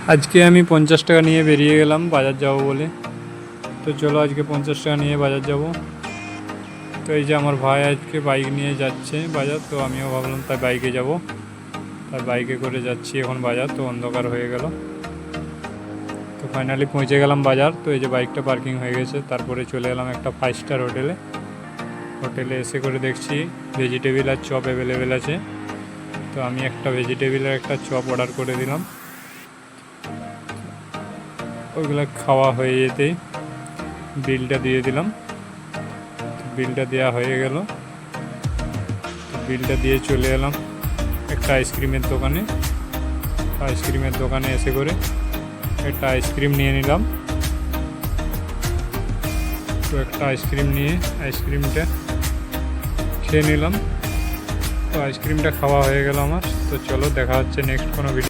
আজকে আমি 50 টাকা নিয়ে বেরিয়ে গেলাম বাজার যাব বলে। তো চলো আজকে 50 টাকা নিয়ে বাজার যাব। তো এই যে আমার ভাই আজকে বাইক নিয়ে যাচ্ছে বাজার, তো আমিও ভাবলাম তাই বাইকে যাব। তাই বাইকে করে যাচ্ছি এখন বাজার। তো অন্ধকার হয়ে গেল, তো ফাইনালি পৌঁছে গেলাম বাজার। তো এই যে বাইকটা পার্কিং হয়ে গেছে, তারপরে চলে এলাম একটা 5 স্টার হোটেলে এসে করে দেখছি ভেজিটেবিল আর চপ অ্যাভেলেবেল আছে। তো আমি একটা ভেজিটেবিল আর একটা চপ অর্ডার করে দিলাম। ওইগুলো খাওয়া হয়ে যেতেই বিলটা দিয়ে দিলাম। বিলটা দেওয়া হয়ে গেল, বিলটা দিয়ে চলে এলাম একটা আইসক্রিমের দোকানে এসে করে একটা আইসক্রিম নিয়ে নিলাম। তো একটা আইসক্রিম নিয়ে আইসক্রিমটা খেয়ে নিলাম। তো আইসক্রিমটা খাওয়া হয়ে গেল আমার। তো চলো দেখা হচ্ছে নেক্সট কোনো ভিডিও।